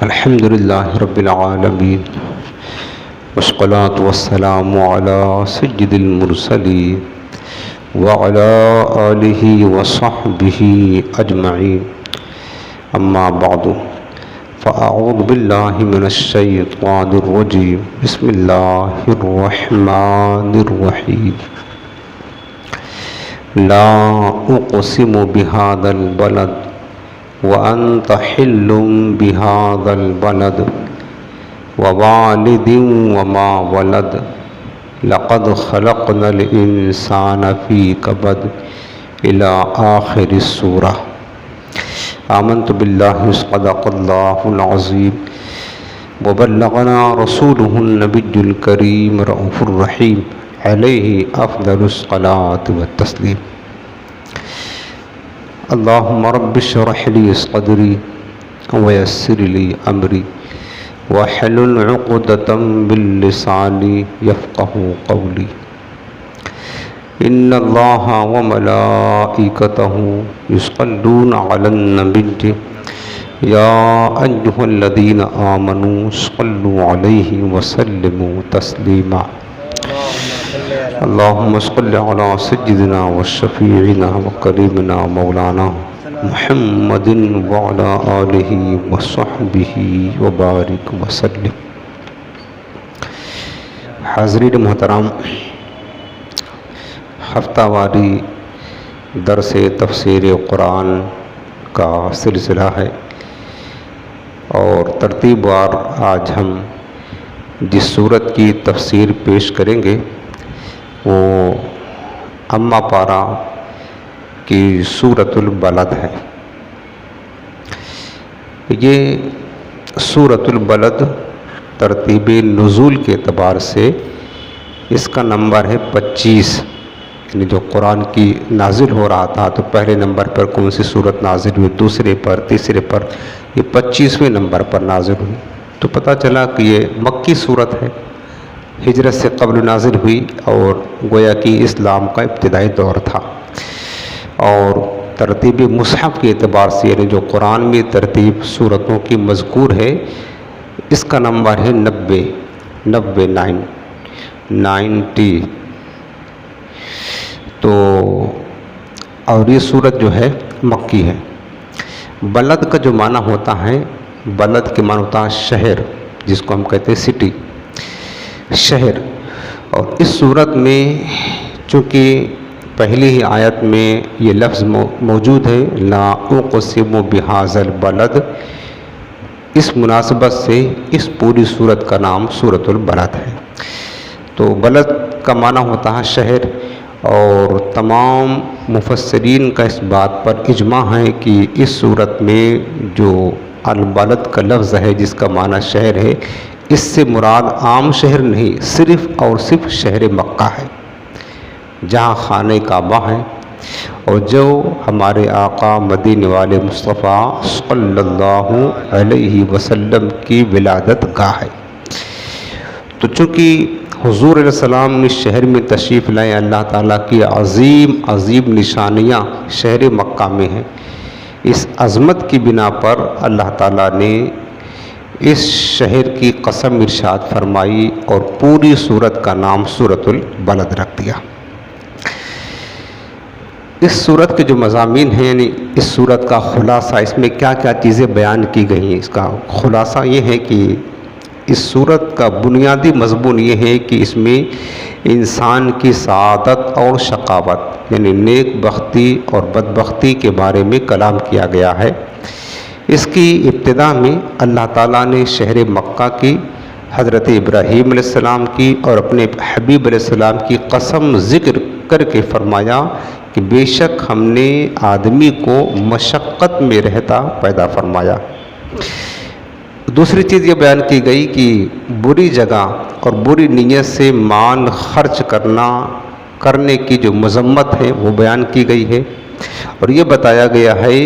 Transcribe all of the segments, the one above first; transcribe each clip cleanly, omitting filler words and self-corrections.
الحمد لله رب العالمين والصلاة والسلام على سيد المرسلين وعلى آله وصحبه أجمعين أما بعد فأعوذ بالله من الشيطان الرجيم بسم الله الرحمن الرحيم لا أقسم بهذا البلد وأنت حل بهذا البلد ووالد وما ولد لقد خلقنا الإنسان في كبد إلى آخر السورة آمنت بالله صدق الله العظيم وبلغنا رسوله النبي الكريم رؤوف الرحيم عليه أفضل الصلاة والتسليم اللهم رب اشرح لي صدري ويسر لي أمري واحلل عقدة من لساني يفقهوا قولي إن الله وملائكته يصلون على النبي يا أيها الذين آمنوا صلوا عليه وسلموا تسليما اللهم صل على سيدنا وشفيعنا وكريمنا مولانا محمد وعلى آله وصحبه وبارك وسلم. حاضرین محترم، ہفتہ واری درس تفسیر قرآن کا سلسلہ ہے اور ترتیب وار آج ہم جس سورت کی تفسیر پیش کریں گے وہ اما پارا کی سورۃ البلد ہے. یہ سورۃ البلد ترتیب نزول کے اعتبار سے اس کا نمبر ہے 25. یعنی جو قرآن کی نازل ہو رہا تھا تو پہلے نمبر پر کون سی سورت نازل ہوئی، دوسرے پر، تیسرے پر، یہ 25ویں نمبر پر نازل ہوئی. تو پتہ چلا کہ یہ مکی سورت ہے، ہجرت سے قبل نازل ہوئی اور گویا کہ اسلام کا ابتدائی دور تھا. اور ترتیب مصحف کے اعتبار سے یعنی جو قرآن میں ترتیب سورتوں کی مذکور ہے اس کا نمبر ہے 90. تو اور یہ سورت جو ہے مکی ہے. بلد کا جو معنی ہوتا ہے، بلد کے معنی ہوتا ہے شہر، جس کو ہم کہتے ہیں سٹی، شہر. اور اس صورت میں چونکہ پہلی ہی آیت میں یہ لفظ موجود ہے لا اقسم بہذا البلد، اس مناسبت سے اس پوری صورت کا نام سورۃ البلد ہے. تو بلد کا معنی ہوتا ہے شہر، اور تمام مفسرین کا اس بات پر اجماع ہے کہ اس صورت میں جو البلد کا لفظ ہے جس کا معنی شہر ہے، اس سے مراد عام شہر نہیں، صرف اور صرف شہر مکہ ہے جہاں خانہ کعبہ ہے اور جو ہمارے آقا مدینے والے مصطفیٰ صلی اللہ علیہ وسلم کی ولادت گاہ ہے. تو چونکہ حضور علیہ السلام اس شہر میں تشریف لائے، اللہ تعالیٰ کی عظیم نشانیاں شہر مکہ میں ہیں. اس عظمت کی بنا پر اللہ تعالیٰ نے اس شہر کی قسم ارشاد فرمائی اور پوری سورت کا نام سورۃ البلد رکھ دیا. اس سورت کے جو مضامین ہیں یعنی اس سورت کا خلاصہ، اس میں کیا کیا چیزیں بیان کی گئی ہیں، اس کا خلاصہ یہ ہے کہ اس سورت کا بنیادی مضمون یہ ہے کہ اس میں انسان کی سعادت اور شقاوت یعنی نیک بختی اور بدبختی کے بارے میں کلام کیا گیا ہے. اس کی ابتدا میں اللہ تعالیٰ نے شہر مکہ کی، حضرت ابراہیم علیہ السلام کی اور اپنے حبیب علیہ السلام کی قسم ذکر کر کے فرمایا کہ بے شک ہم نے آدمی کو مشقت میں رہتا پیدا فرمایا. دوسری چیز یہ بیان کی گئی کہ بری جگہ اور بری نیت سے مال خرچ کرنے کی جو مذمت ہے وہ بیان کی گئی ہے. اور یہ بتایا گیا ہے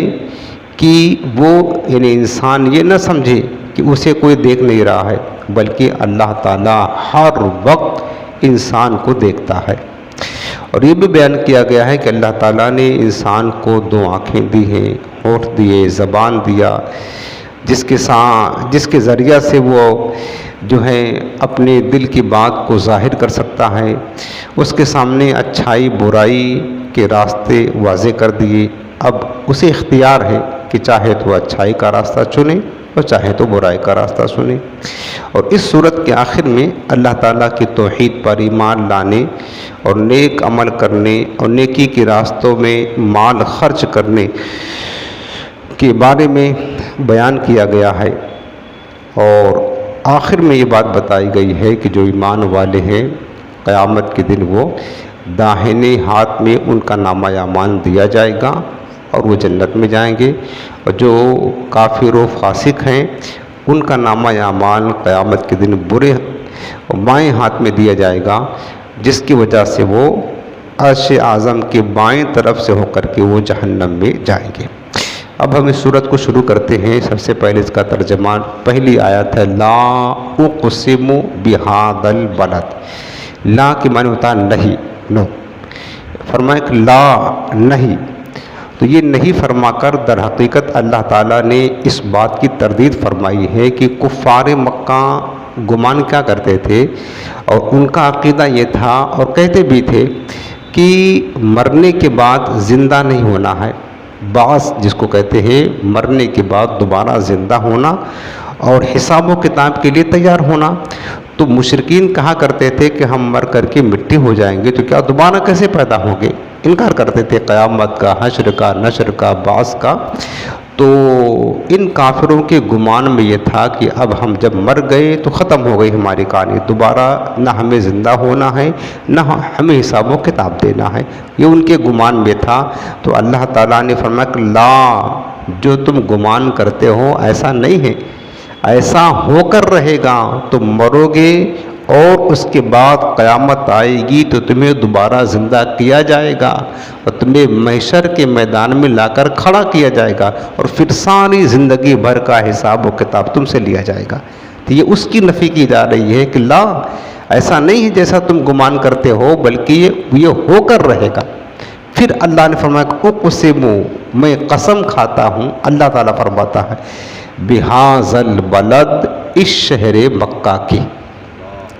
کہ وہ یعنی انسان یہ نہ سمجھے کہ اسے کوئی دیکھ نہیں رہا ہے، بلکہ اللہ تعالیٰ ہر وقت انسان کو دیکھتا ہے. اور یہ بھی بیان کیا گیا ہے کہ اللہ تعالیٰ نے انسان کو دو آنکھیں دی ہیں، ہونٹ دیے، زبان دیا، جس کے ذریعہ سے وہ جو ہے اپنے دل کی بات کو ظاہر کر سکتا ہے، اس کے سامنے اچھائی برائی کے راستے واضح کر دیے۔ اب اسے اختیار ہے کہ چاہے تو اچھائی کا راستہ چنے اور چاہے تو برائی کا راستہ سنے۔ اور اس صورت کے آخر میں اللہ تعالیٰ کی توحید پر ایمان لانے اور نیک عمل کرنے اور نیکی کے راستوں میں مال خرچ کرنے کے بارے میں بیان کیا گیا ہے، اور آخر میں یہ بات بتائی گئی ہے کہ جو ایمان والے ہیں قیامت کے دن وہ داہنے ہاتھ میں ان کا نامہ اعمال دیا جائے گا اور وہ جنت میں جائیں گے، اور جو کافر و فاسق ہیں ان کا نامہ اعمال قیامت کے دن برے بائیں ہاتھ میں دیا جائے گا، جس کی وجہ سے وہ عرش اعظم کے بائیں طرف سے ہو کر کے وہ جہنم میں جائیں گے۔ اب ہم اس صورت کو شروع کرتے ہیں۔ سب سے پہلے اس کا ترجمہ، پہلی آیت ہے لا اقسم بہذا البلد۔ لا کے معنی ہوتا ہے نہیں، نو، فرمایا کہ لا نہیں، تو یہ نہیں فرما کر در حقیقت اللہ تعالیٰ نے اس بات کی تردید فرمائی ہے کہ کفار مکہ گمان کیا کرتے تھے، اور ان کا عقیدہ یہ تھا اور کہتے بھی تھے کہ مرنے کے بعد زندہ نہیں ہونا ہے، بعث جس کو کہتے ہیں مرنے کے بعد دوبارہ زندہ ہونا اور حساب و کتاب کے لیے تیار ہونا۔ تو مشرکین کہا کرتے تھے کہ ہم مر کر کے مٹی ہو جائیں گے تو کیا دوبارہ کیسے پیدا ہوں گے، انکار کرتے تھے قیامت کا، حشر کا، نشر کا، بعث کا۔ تو ان کافروں کے گمان میں یہ تھا کہ اب ہم جب مر گئے تو ختم ہو گئی ہماری کہانی، دوبارہ نہ ہمیں زندہ ہونا ہے نہ ہمیں حساب و کتاب دینا ہے، یہ ان کے گمان میں تھا۔ تو اللہ تعالیٰ نے فرمایا کہ لا، جو تم گمان کرتے ہو ایسا نہیں ہے، ایسا ہو کر رہے گا، تم مرو گے اور اس کے بعد قیامت آئے گی تو تمہیں دوبارہ زندہ کیا جائے گا اور تمہیں محشر کے میدان میں لا کر کھڑا کیا جائے گا، اور پھر ساری زندگی بھر کا حساب و کتاب تم سے لیا جائے گا۔ تو یہ اس کی نفی کی جا رہی ہے کہ لا، ایسا نہیں ہے جیسا تم گمان کرتے ہو، بلکہ یہ ہو کر رہے گا۔ پھر اللہ نے فرمایا کہ اقسم، میں قسم کھاتا ہوں، اللہ تعالیٰ فرماتا ہے بہذا البلد، اس شہر مکہ کی۔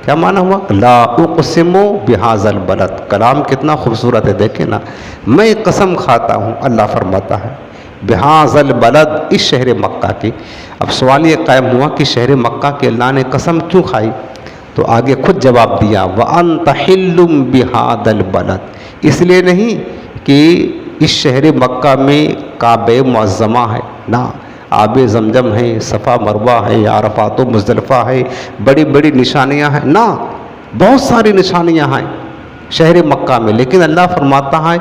کیا معنی ہوا؟ لا اقسم بہذا البلد، کلام کتنا خوبصورت ہے، دیکھیں نا، میں قسم کھاتا ہوں، اللہ فرماتا ہے بہذا البلد، اس شہر مکہ کی۔ اب سوال یہ قائم ہوا کہ شہر مکہ کے اللہ نے قسم کیوں کھائی؟ تو آگے خود جواب دیا وَأَنْتَ حِلٌّ بِهَذَا الْبَلَدِ، اس لیے نہیں کہ اس شہر مکہ میں کعبہ معظمہ ہے، نہ، آب زمزم ہے، صفا مروہ ہے، عرفات و مزدلفہ ہے، بڑی بڑی نشانیاں ہیں، نہ، بہت ساری نشانیاں ہیں شہر مکہ میں، لیکن اللہ فرماتا ہے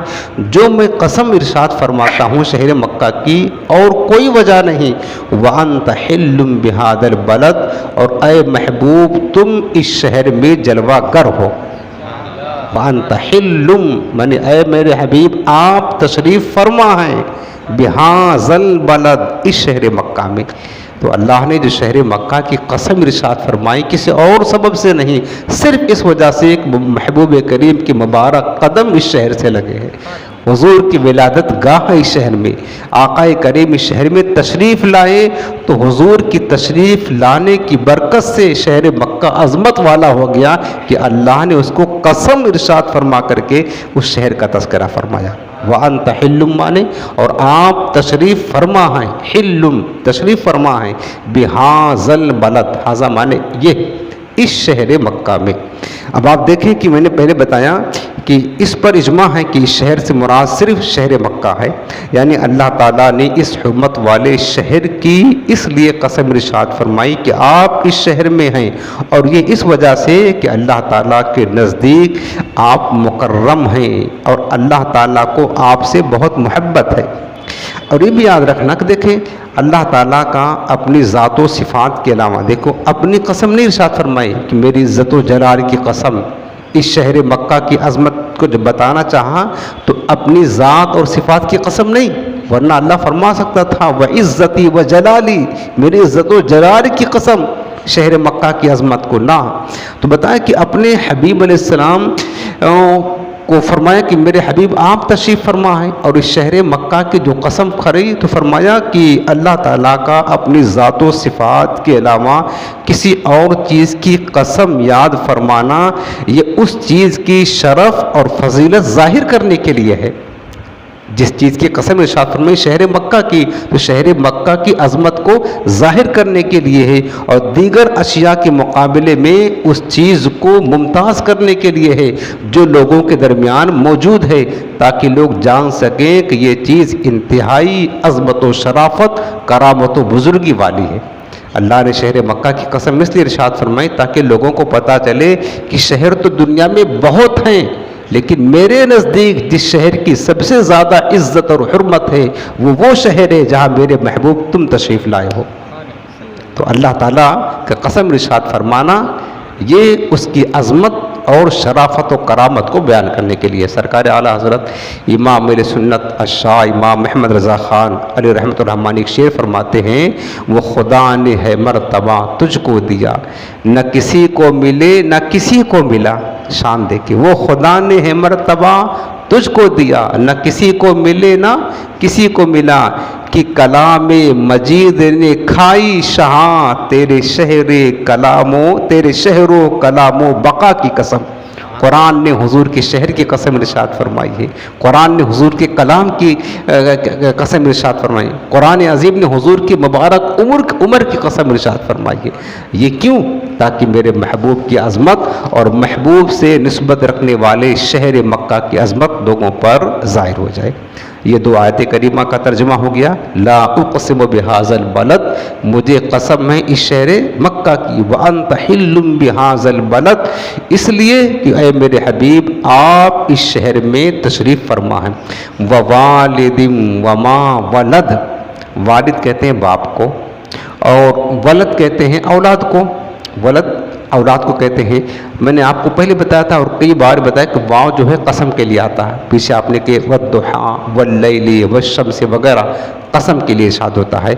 جو میں قسم ارشاد فرماتا ہوں شہر مکہ کی، اور کوئی وجہ نہیں، وَأَنْتَ حِلٌّ بِهَذَا الْبَلَدِ، اور اے محبوب تم اس شہر میں جلوہ گر ہو۔ وَأَنْتَ حِلٌّ، یعنی اے میرے حبیب آپ تشریف فرما ہیں بہذا البلد، اس شہر مکہ میں۔ تو اللہ نے جو شہر مکہ کی قسم ارشاد فرمائی کسی اور سبب سے نہیں، صرف اس وجہ سے ایک محبوب کریم کی مبارک قدم اس شہر سے لگے ہیں، حضور کی ولادت گاہ اس شہر میں، آقا کریم اس شہر میں تشریف لائے، تو حضور کی تشریف لانے کی برکت سے شہر مکہ عظمت والا ہو گیا کہ اللہ نے اس کو قسم ارشاد فرما کر کے اس شہر کا تذکرہ فرمایا۔ وَأَنْتَ حِلٌّ مانے، اور آپ تشریف فرما ہیں، حِلٌّ تشریف فرما ہیں، بِهَذَا الْبَلَدِ، ہذا مانے یہ، اس شہر مکہ میں۔ اب آپ دیکھیں کہ میں نے پہلے بتایا کہ اس پر اجماع ہے کہ اس شہر سے مراد صرف شہر مکہ ہے، یعنی اللہ تعالیٰ نے اس حرمت والے شہر کی اس لیے قسم ارشاد فرمائی کہ آپ اس شہر میں ہیں، اور یہ اس وجہ سے کہ اللہ تعالیٰ کے نزدیک آپ مکرم ہیں اور اللہ تعالیٰ کو آپ سے بہت محبت ہے۔ اور یہ بھی یاد رکھنا کہ دیکھیں اللہ تعالیٰ کا اپنی ذات و صفات کے علاوہ، دیکھو اپنی قسم نہیں ارشاد فرمائی کہ میری عزت و جلال کی قسم، اس شہر مکہ کی عظمت کو جب بتانا چاہا تو اپنی ذات اور صفات کی قسم نہیں، ورنہ اللہ فرما سکتا تھا وَعِزَّتِي وَجَلَالِي، میری عزت و جلال کی قسم شہر مکہ کی عظمت کو، نہ، تو بتایا کہ اپنے حبیب علیہ السلام کو فرمایا کہ میرے حبیب آپ تشریف فرما ہیں، اور اس شہر مکہ کی جو قسم کھری تو فرمایا کہ اللہ تعالیٰ کا اپنی ذات و صفات کے علاوہ کسی اور چیز کی قسم یاد فرمانا یہ اس چیز کی شرف اور فضیلت ظاہر کرنے کے لیے ہے۔ جس چیز کی قسم ارشاد فرمائی شہر مکہ کی، تو شہر مکہ کی عظمت کو ظاہر کرنے کے لیے ہے، اور دیگر اشیاء کے مقابلے میں اس چیز کو ممتاز کرنے کے لیے ہے جو لوگوں کے درمیان موجود ہے، تاکہ لوگ جان سکیں کہ یہ چیز انتہائی عظمت و شرافت، کرامت و بزرگی والی ہے۔ اللہ نے شہر مکہ کی قسم اس لیے ارشاد فرمائی تاکہ لوگوں کو پتہ چلے کہ شہر تو دنیا میں بہت ہیں، لیکن میرے نزدیک جس شہر کی سب سے زیادہ عزت اور حرمت ہے وہ شہر ہے جہاں میرے محبوب تم تشریف لائے ہو۔ تو اللہ تعالیٰ کا قسم ارشاد فرمانا یہ اس کی عظمت اور شرافت و کرامت کو بیان کرنے کے لیے۔ سرکار اعلیٰ حضرت امام میرے سنت الشاہ امام محمد رضا خان علیہ رحمۃ الرحمٰن ایک شعر فرماتے ہیں، وہ خدا نے ہے مرتبہ تجھ کو دیا، نہ کسی کو ملے نہ کسی کو ملا۔ شان دیکھیں، وہ خدا نے ہے مرتبہ تجھ کو دیا، نہ کسی کو ملے نہ کسی کو ملا، کہ کلام مجید نے کھائی شہاں تیرے شہر و کلام و بقا کی قسم۔ قرآن نے حضور کے شہر کی قسم ارشاد فرمائی ہے، قرآن نے حضور کے کلام کی قسم ارشاد فرمائی، قرآن عظیم نے حضور کی مبارک عمر کی قسم ارشاد فرمائی ہے۔ یہ کیوں؟ تاکہ میرے محبوب کی عظمت اور محبوب سے نسبت رکھنے والے شہر مکہ کی عظمت لوگوں پر ظاہر ہو جائے۔ یہ دو آیت کریمہ کا ترجمہ ہو گیا، لا اقسم بہذا البلد، مجھے قسم ہے اس شہر مکہ کی، وانت حل بہذا البلد، اس لیے کہ اے میرے حبیب آپ اس شہر میں تشریف فرما ہیں، ووالد وما ولد، والد کہتے ہیں باپ کو، اور ولد کہتے ہیں اولاد کو، ولد اولاد کو کہتے ہیں۔ میں نے آپ کو پہلے بتایا تھا اور کئی بار بتایا کہ واو جو ہے قسم کے لیے آتا ہے، پیچھے آپ نے کہ والضحیٰ واللیل والشمس وغیرہ قسم کے لیے ارشاد ہوتا ہے۔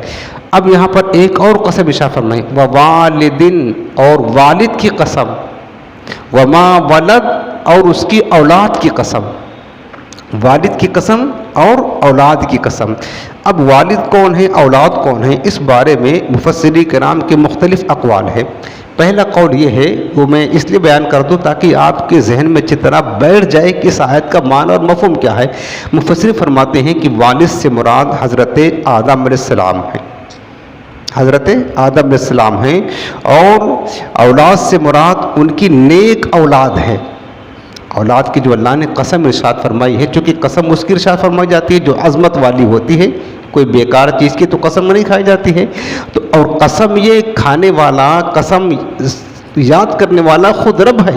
اب یہاں پر ایک اور قسم ارشاد فرمائی، ووالدن، اور والد کی قسم، وما ولد، اور اس کی اولاد کی قسم، والد کی قسم اور اولاد کی قسم۔ اب والد کون ہے، اولاد کون ہے، اس بارے میں مفسرین کرام کے مختلف اقوال ہیں۔ پہلا قول یہ ہے، وہ میں اس لیے بیان کر دوں تاکہ آپ کے ذہن میں اچھی طرح بیٹھ جائے کہ اس آیت کا معنی اور مفہوم کیا ہے۔ مفسرین فرماتے ہیں کہ والد سے مراد حضرت آدم علیہ السلام ہیں، حضرت آدم علیہ السلام ہیں، اور اولاد سے مراد ان کی نیک اولاد ہے۔ اولاد کی جو اللہ نے قسم ارشاد فرمائی ہے، چونکہ قسم اس کی ارشاد فرمائی جاتی ہے جو عظمت والی ہوتی ہے، کوئی بیکار چیز کی تو قسم نہیں کھائی جاتی ہے، تو اور قسم یہ کھانے والا، قسم یاد کرنے والا خود رب ہے۔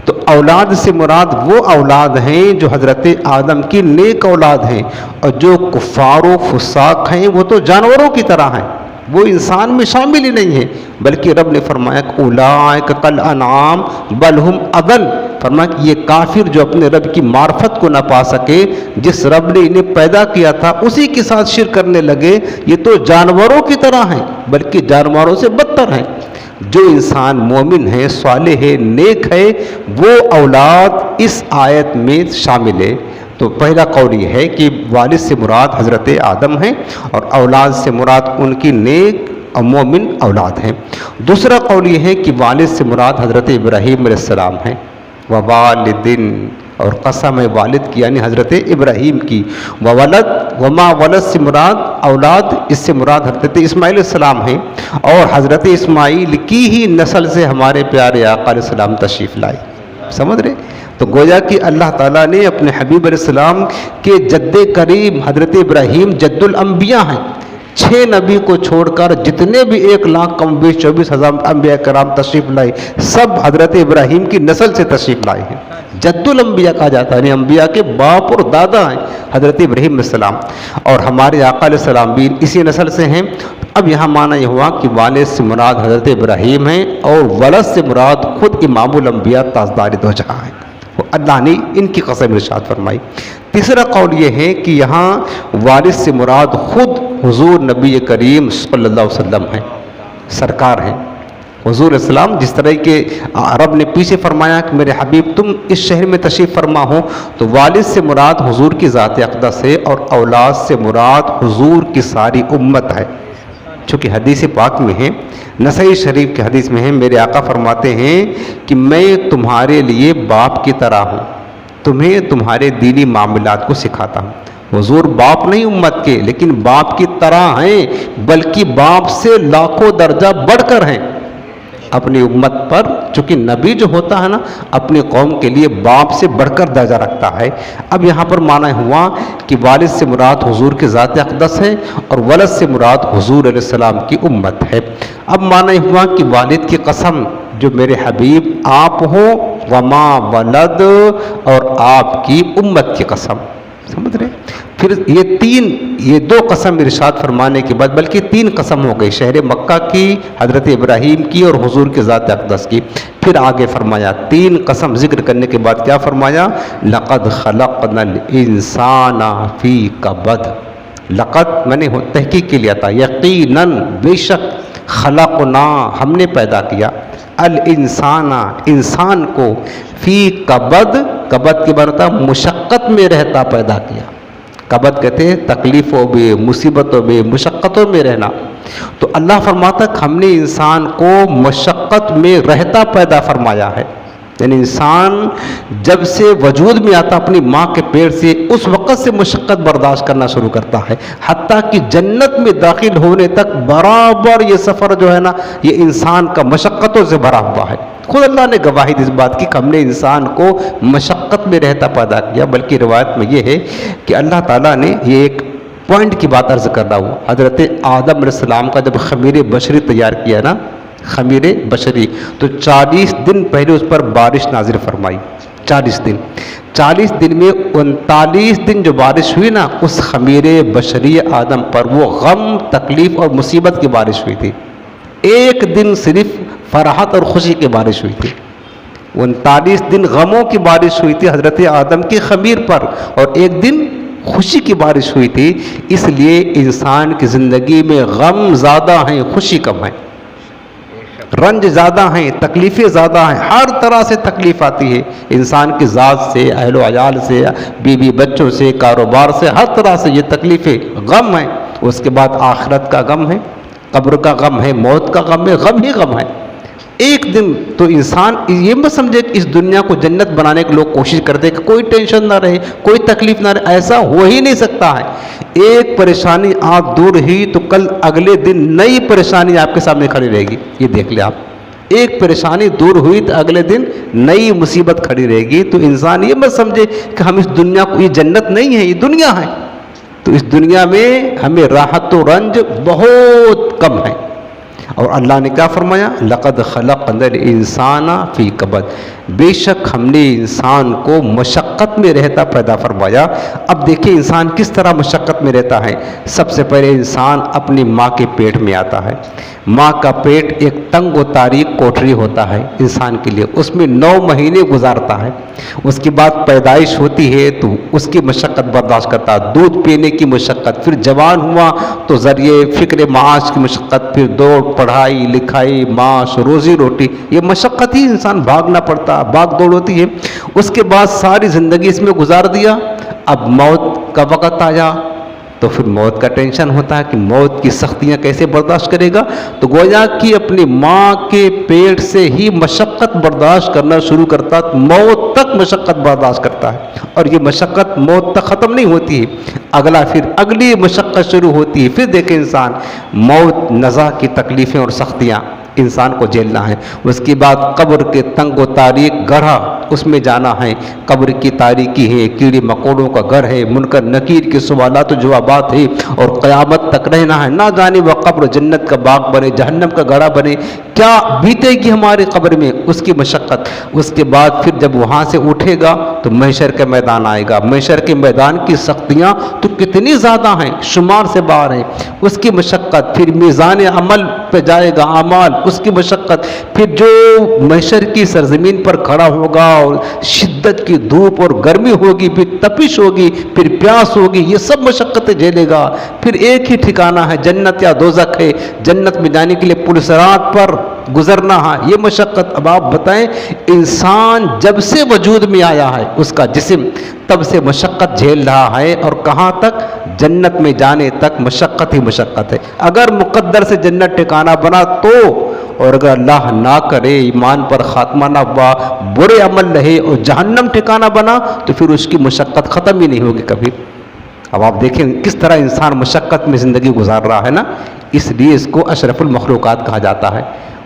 تو اولاد سے مراد وہ اولاد ہیں جو حضرت آدم کی نیک اولاد ہیں، اور جو کفار و فساق ہیں وہ تو جانوروں کی طرح ہیں، وہ انسان میں شامل ہی نہیں ہے، بلکہ رب نے فرمایا کہ اولئک کالانعام بل ہم اضل، فرمایا کہ یہ کافر جو اپنے رب کی معرفت کو نہ پا سکے، جس رب نے انہیں پیدا کیا تھا اسی کے ساتھ شرک کرنے لگے، یہ تو جانوروں کی طرح ہیں، بلکہ جانوروں سے بدتر ہیں۔ جو انسان مومن ہے، صالح ہے، نیک ہے، وہ اولاد اس آیت میں شامل ہے۔ تو پہلا قول یہ ہے کہ والد سے مراد حضرت آدم ہیں، اور اولاد سے مراد ان کی نیک اور مومن اولاد ہیں۔ دوسرا قول یہ ہے کہ والد سے مراد حضرت ابراہیم علیہ السلام ہیں، ووالدن، اور قسم ہے والد کی یعنی حضرت ابراہیم کی، وولد، وما ولد سے مراد اولاد، اس سے مراد حضرت اسماعیل علیہ السلام ہیں، اور حضرت اسماعیل کی ہی نسل سے ہمارے پیارے آقا علیہ السلام تشریف لائے۔ سمجھ رہے؟ تو گویا کہ اللہ تعالیٰ نے اپنے حبیب علیہ السلام کے جد کریم حضرت ابراہیم جد الانبیاء ہیں، 6 نبی کو چھوڑ کر جتنے بھی 1,24,000 انبیاء کرام تشریف لائے، سب حضرت ابراہیم کی نسل سے تشریف لائے ہیں۔ جد الانبیاء کہا جاتا ہے، یعنی انبیاء کے باپ اور دادا ہیں حضرت ابراہیم علیہ السلام، اور ہمارے آقا علیہ السلام بھی اسی نسل سے ہیں۔ اب یہاں معنی یہ ہوا کہ والد سے مراد حضرت ابراہیم ہیں، اور ولد سے مراد خود امام الانبیاء تاجدار دو جہاں ہیں، اللہ نے ان کی قسم ارشاد فرمائی۔ تیسرا قول یہ ہے کہ یہاں والد سے مراد خود حضور نبی کریم صلی اللہ علیہ وسلم ہیں، سرکار ہیں، حضور السلام جس طرح کے رب نے پیچھے فرمایا کہ میرے حبیب تم اس شہر میں تشریف فرما ہو، تو والد سے مراد حضور کی ذات اقدس ہے اور اولاد سے مراد حضور کی ساری امت ہے، چونکہ حدیث پاک میں ہے، نسائی شریف کی حدیث میں ہے، میرے آقا فرماتے ہیں کہ میں تمہارے لیے باپ کی طرح ہوں، تمہیں تمہارے دینی معاملات کو سکھاتا ہوں۔ حضور باپ نہیں امت کے، لیکن باپ کی طرح ہیں، بلکہ باپ سے لاکھوں درجہ بڑھ کر ہیں اپنی امت پر، چونکہ نبی جو ہوتا ہے نا اپنی قوم کے لیے باپ سے بڑھ کر درجہ رکھتا ہے۔ اب یہاں پر معنی ہوا کہ والد سے مراد حضور کی ذات اقدس ہے اور ولد سے مراد حضور علیہ السلام کی امت ہے۔ اب معنی ہوا کہ والد کی قسم جو میرے حبیب آپ ہو، وما ولد، اور آپ کی امت کی قسم، سمجھ رہے؟ پھر یہ دو قسم ارشاد فرمانے کے بعد، بلکہ تین قسم ہو گئی، شہر مکہ کی، حضرت ابراہیم کی اور حضور کے ذات اقدس کی۔ پھر آگے فرمایا تین قسم ذکر کرنے کے بعد کیا فرمایا؟ لقد خلقنا الانسان فی کبد، لقد میں نے تحقیق کے لیا تھا، یقیناً بے شک، خلقنا ہم نے پیدا کیا، الانسان انسان کو، فی کبد، کبد کی معنی مشقت میں رہتا پیدا کیا۔ کبد کہتے ہیں تکلیفوں میں، مصیبتوں میں، مشقتوں میں رہنا، تو اللہ فرماتا کہ ہم نے انسان کو مشقت میں رہتا پیدا فرمایا ہے، یعنی انسان جب سے وجود میں آتا اپنی ماں کے پیٹ سے، اس وقت سے مشقت برداشت کرنا شروع کرتا ہے، حتیٰ کہ جنت میں داخل ہونے تک برابر یہ سفر جو ہے نا یہ انسان کا مشقتوں سے بھرا ہوا ہے۔ خود اللہ نے گواہی دی اس بات کی کہ ہم نے انسان کو مشقت میں رہتا پیدا کیا، بلکہ روایت میں یہ ہے کہ اللہ تعالیٰ نے یہ ایک پوائنٹ کی بات عرض کر رہا ہوں، حضرت آدم علیہ السلام کا جب خمیر بشری تیار کیا نا، خمیر بشری، تو 40 دن پہلے اس پر بارش نازل فرمائی، 40 دن میں 39 دن جو بارش ہوئی نا اس خمیر بشری آدم پر، وہ غم، تکلیف اور مصیبت کی بارش ہوئی تھی۔ ایک دن صرف فرحت اور خوشی کی بارش ہوئی تھی، 39 دن غموں کی بارش ہوئی تھی حضرت آدم کی خمیر پر، اور ایک دن خوشی کی بارش ہوئی تھی۔ اس لیے انسان کی زندگی میں غم زیادہ ہیں، خوشی کم ہے، رنج زیادہ ہیں، تکلیفیں زیادہ ہیں، ہر طرح سے تکلیف آتی ہے انسان کی ذات سے، اہل و عیال سے، بیوی بچوں سے، کاروبار سے، ہر طرح سے یہ تکلیفیں، غم ہیں۔ اس کے بعد آخرت کا غم ہے، قبر کا غم ہے، موت کا غم ہے، غم ہی غم ہے۔ ایک دن تو انسان یہ مت سمجھے کہ اس دنیا کو جنت بنانے کے لوگ کوشش کرتے ہیں کہ کوئی ٹینشن نہ رہے، کوئی تکلیف نہ رہے، ایسا ہو ہی نہیں سکتا ہے۔ ایک پریشانی آپ دور ہوئی تو کل اگلے دن نئی پریشانی آپ کے سامنے کھڑی رہے گی، یہ دیکھ لیں آپ، ایک پریشانی دور ہوئی تو اگلے دن نئی مصیبت کھڑی رہے گی۔ تو انسان یہ مت سمجھے کہ ہم اس دنیا کو، یہ جنت نہیں ہے، یہ دنیا ہے، تو اس دنیا میں ہمیں راحت و رنج بہت کم ہے۔ اور اللہ نے کیا فرمایا؟ لقد خلقنا الانسان فی کبد، بے شک ہم نے انسان کو مشقت میں رہتا پیدا فرمایا۔ اب دیکھیں انسان کس طرح مشقت میں رہتا ہے۔ سب سے پہلے انسان اپنی ماں کے پیٹ میں آتا ہے، ماں کا پیٹ ایک تنگ و تاریک کوٹری ہوتا ہے انسان کے لیے، اس میں 9 مہینے گزارتا ہے، اس کے بعد پیدائش ہوتی ہے تو اس کی مشقت برداشت کرتا ہے، دودھ پینے کی مشقت، پھر جوان ہوا تو ذریعے فکر معاش کی مشقت، پھر دوڑ، پڑھائی لکھائی، معاش، روزی روٹی، یہ مشقت ہی انسان بھاگنا پڑتا، بھاگ دوڑ ہوتی ہے۔ اس کے بعد ساری زندگی اس میں گزار دیا، اب موت کا وقت آیا تو پھر موت کا ٹینشن ہوتا ہے کہ موت کی سختیاں کیسے برداشت کرے گا، تو گویا کہ اپنی ماں کے پیٹ سے ہی مشقت برداشت کرنا شروع کرتا، موت تک مشقت برداشت کرتا ہے، اور یہ مشقت موت تک ختم نہیں ہوتی ہے، پھر اگلی مشقت شروع ہوتی ہے۔ پھر دیکھیں انسان، موت، نزا کی تکلیفیں اور سختیاں انسان کو جھیلنا ہے، اس کے بعد قبر کے تنگ و تاریک گڑھا، اس میں جانا ہے، قبر کی تاریکی ہے، کیڑے مکوڑوں کا گھر ہے، منکر نکیر کے سوالات و جوابات ہے، اور قیامت تک رہنا ہے، نہ جانے وہ قبر جنت کا باغ بنے، جہنم کا گڑھا بنے، کیا بیتے گی ہماری قبر میں، اس کی مشقت۔ اس کے بعد پھر جب وہاں سے اٹھے گا تو محشر کا میدان آئے گا، محشر کے میدان کی سختیاں تو کتنی زیادہ ہیں، شمار سے باہر ہیں، اس کی مشقت۔ پھر میزان عمل پہ جائے گا اعمال، اس کی مشقت، پھر جو محشر کی سرزمین پر کھڑا ہوگا اور شدت کی دھوپ اور گرمی ہوگی، پھر تپش ہوگی، پھر پیاس ہوگی، یہ سب مشقتیں جھیلے گا. پھر ایک ہی ٹھکانہ ہے، جنت یا دوزخ ہے. جنت میں جانے کے لیے پل صراط پر گزرنا ہے، یہ مشقت. اب آپ بتائیں، انسان جب سے وجود میں آیا ہے اس کا جسم تب سے مشقت جھیل رہا ہے، اور کہاں تک؟ جنت میں جانے تک مشقت ہی مشقت ہے. اگر مقدر سے جنت ٹھکانہ بنا تو، اور اگر اللہ نہ کرے ایمان پر خاتمہ نہ ہوا، برے عمل رہے اور جہنم ٹھکانہ بنا، تو پھر اس کی مشقت ختم ہی نہیں ہوگی کبھی. اب آپ دیکھیں کس طرح انسان مشقت میں زندگی گزار رہا ہے نا. اس لیے اس کو اشرف المخلوقات کہا جاتا ہے.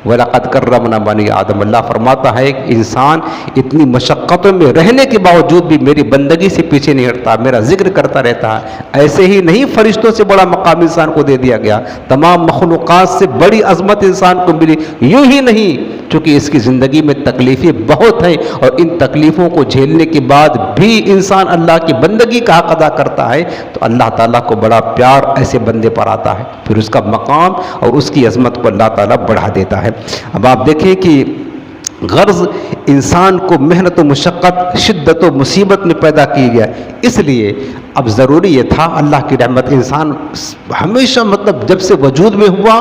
وَلَقَدْ كَرَّمْنَا بَنِي آدم. اللہ فرماتا ہے کہ انسان اتنی مشقتوں میں رہنے کے باوجود بھی میری بندگی سے پیچھے نہیں ہٹتا، میرا ذکر کرتا رہتا ہے. ایسے ہی نہیں فرشتوں سے بڑا مقام انسان کو دے دیا گیا، تمام مخلوقات سے بڑی عظمت انسان کو ملی. یوں ہی نہیں، چونکہ اس کی زندگی میں تکلیفیں بہت ہیں، اور ان تکلیفوں کو جھیلنے کے بعد بھی انسان اللہ کی بندگی کا حق ادا کرتا ہے، تو اللہ تعالیٰ کو بڑا پیار ایسے بندے پر آتا ہے. پھر اس کا مقام اور اس کی عظمت کو اللہ تعالیٰ بڑھا دیتا ہے. اب آپ دیکھیں کہ غرض انسان کو محنت و مشقت، شدت و مصیبت میں پیدا کی گیا. اس لیے اب ضروری یہ تھا، اللہ کی رحمت، انسان ہمیشہ مطلب جب سے وجود میں ہوا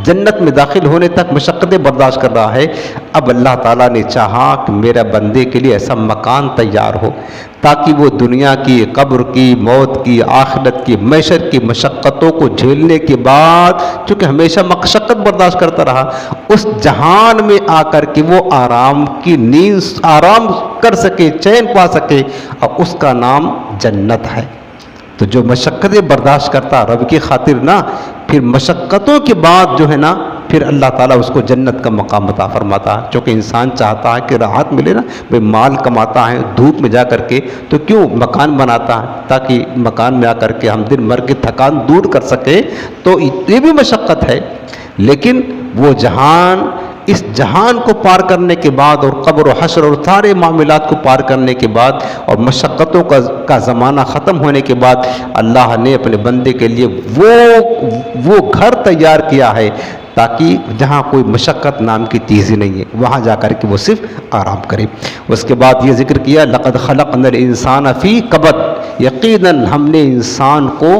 جنت میں داخل ہونے تک مشقتیں برداشت کر رہا ہے. اب اللہ تعالیٰ نے چاہا کہ میرا بندے کے لیے ایسا مکان تیار ہو تاکہ وہ دنیا کی، قبر کی، موت کی، آخرت کی، محشر کی مشقتوں کو جھیلنے کے بعد، چونکہ ہمیشہ مشقت برداشت کرتا رہا، اس جہان میں آ کر کے وہ آرام کی نیند آرام کر سکے، چین پا سکے، اور اس کا نام جنت ہے. تو جو مشقتیں برداشت کرتا رب کی خاطر نا، پھر مشقتوں کے بعد جو ہے نا، پھر اللہ تعالیٰ اس کو جنت کا مقام عطا فرماتا ہے. چونکہ انسان چاہتا ہے کہ راحت ملے نا، بھئی مال کماتا ہے دھوپ میں جا کر کے، تو کیوں مکان بناتا ہے تاکہ مکان میں آ کر کے ہم دن بھر کی تھکان دور کر سکے. تو یہ بھی مشقت ہے، لیکن وہ جہان، اس جہان کو پار کرنے کے بعد، اور قبر و حشر اور سارے معاملات کو پار کرنے کے بعد، اور مشقتوں کا زمانہ ختم ہونے کے بعد، اللہ نے اپنے بندے کے لیے وہ گھر تیار کیا ہے تاکہ جہاں کوئی مشقت نام کی چیز ہی نہیں ہے، وہاں جا کر کے وہ صرف آرام کرے. اس کے بعد یہ ذکر کیا، لقد خلقنا الانسان فی کبد. یقیناً ہم نے انسان کو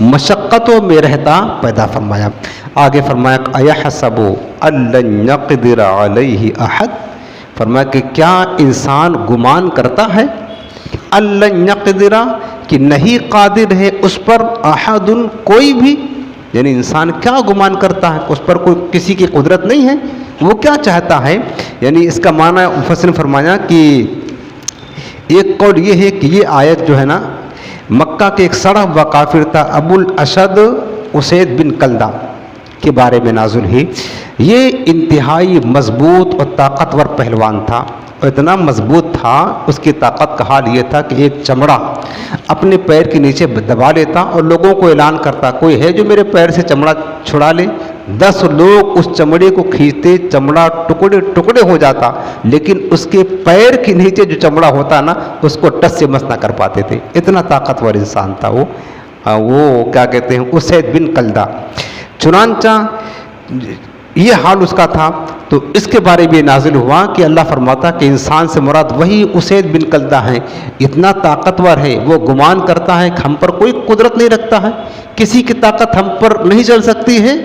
مشقتوں میں رہتا پیدا فرمایا. آگے فرمایا ایحسب ان لن یقدر علیہ احد. فرمایا کہ کیا انسان گمان کرتا ہے ان لن یقدر، کہ نہیں قادر ہے اس پر، احد کوئی بھی. یعنی انسان کیا گمان کرتا ہے اس پر کوئی کسی کی قدرت نہیں ہے، وہ کیا چاہتا ہے. یعنی اس کا معنی مفسر نے فرمایا کہ ایک قول یہ ہے کہ یہ آیت جو ہے نا، مکہ کے ایک سڑا ہوا کافر تھا ابو الاشد اسید بن کلدہ کے بارے میں نازل ہوئی. یہ انتہائی مضبوط اور طاقتور پہلوان تھا، اور اتنا مضبوط تھا، اس کی طاقت کا حال یہ تھا کہ ایک چمڑا اپنے پیر کے نیچے دبا لیتا اور لوگوں کو اعلان کرتا، کوئی ہے جو میرے پیر سے چمڑا چھڑا لے. 10 لوگ اس چمڑے کو کھینچتے، چمڑا ٹکڑے ٹکڑے ہو جاتا، لیکن اس کے پیر کے نیچے جو چمڑا ہوتا نا، اس کو ٹس سے مس نہ کر پاتے تھے. اتنا طاقتور انسان تھا وہ کیا کہتے ہیں، اسید بن کلدہ. چنانچہ یہ حال اس کا تھا. تو اس کے بارے میں نازل ہوا کہ اللہ فرماتا کہ انسان سے مراد وہی اسید بن کلدہ ہیں. اتنا طاقتور ہے، وہ گمان کرتا ہے کہ ہم پر کوئی قدرت نہیں رکھتا ہے، کسی کی طاقت ہم پر نہیں چل سکتی ہے.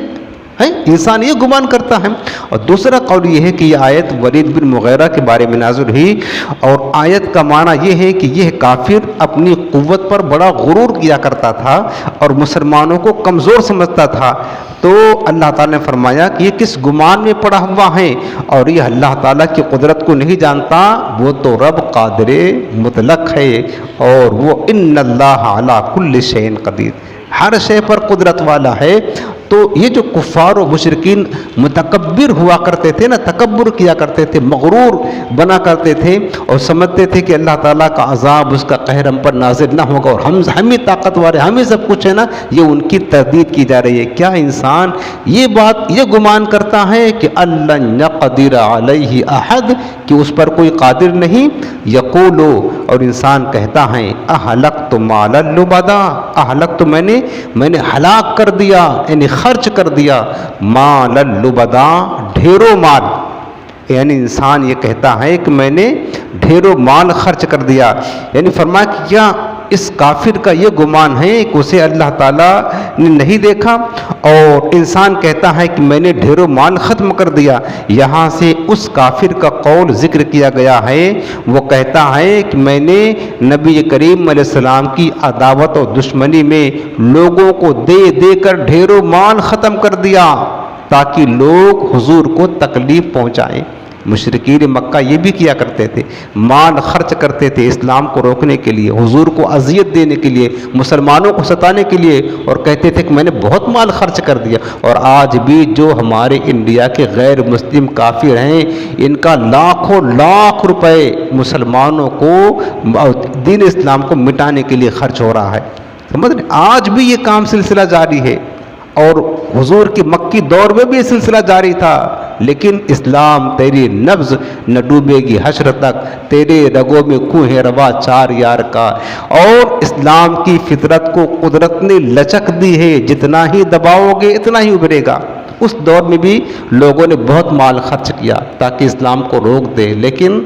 انسان یہ گمان کرتا ہے. اور دوسرا قول یہ ہے کہ یہ آیت ولید بن مغیرہ کے بارے میں نازل ہوئی، اور آیت کا معنی یہ ہے کہ یہ کافر اپنی قوت پر بڑا غرور کیا کرتا تھا اور مسلمانوں کو کمزور سمجھتا تھا. تو اللہ تعالیٰ نے فرمایا کہ یہ کس گمان میں پڑا ہوا ہے، اور یہ اللہ تعالیٰ کی قدرت کو نہیں جانتا. وہ تو رب قادر مطلق ہے، اور وہ ان اللہ علی کل شیء قدیر، ہر شے پر قدرت والا ہے. تو یہ جو کفار و مشرکین متکبر ہوا کرتے تھے نا، تکبر کیا کرتے تھے، مغرور بنا کرتے تھے، اور سمجھتے تھے کہ اللہ تعالیٰ کا عذاب، اس کا قہر ہم پر نازل نہ ہوگا، اور ہم ہی طاقتور ہیں، ہم ہی سب کچھ ہے نا، یہ ان کی تردید کی جا رہی ہے. کیا انسان یہ گمان کرتا ہے کہ اللہ یقدر علیہ احد، کہ اس پر کوئی قادر نہیں. یقولو، اور انسان کہتا ہے، اہلکت مالا لبدا، اہلکت میں نے ہلاک کر دیا، یعنی خرچ کر دیا مال لبدا ڈھیروں مال، یعنی انسان یہ کہتا ہے کہ میں نے ڈھیروں مال خرچ کر دیا، یعنی فرمایا کہ کیا اس کافر کا یہ گمان ہے کہ اسے اللہ تعالیٰ نے نہیں دیکھا، اور انسان کہتا ہے کہ میں نے ڈھیروں مال ختم کر دیا۔ یہاں سے اس کافر کا قول ذکر کیا گیا ہے، وہ کہتا ہے کہ میں نے نبی کریم علیہ السلام کی عداوت اور دشمنی میں لوگوں کو دے دے کر ڈھیروں مال ختم کر دیا تاکہ لوگ حضور کو تکلیف پہنچائیں۔ مشرکین مکہ یہ بھی کیا کرتے تھے، مال خرچ کرتے تھے اسلام کو روکنے کے لیے، حضور کو اذیت دینے کے لیے، مسلمانوں کو ستانے کے لیے، اور کہتے تھے کہ میں نے بہت مال خرچ کر دیا۔ اور آج بھی جو ہمارے انڈیا کے غیر مسلم کافر ہیں، ان کا لاکھوں لاکھ روپے مسلمانوں کو دین اسلام کو مٹانے کے لیے خرچ ہو رہا ہے، سمجھ رہے؟ آج بھی یہ کام سلسلہ جاری ہے، اور حضور کی مکی دور میں بھی یہ سلسلہ جاری تھا، لیکن اسلام تیری نبض نہ ڈوبے گی حشر تک، تیرے رگوں میں کوہ روا 4 یار کا، اور اسلام کی فطرت کو قدرت نے لچک دی ہے، جتنا ہی دباؤ گے اتنا ہی ابھرے گا۔ اس دور میں بھی لوگوں نے بہت مال خرچ کیا تاکہ اسلام کو روک دے، لیکن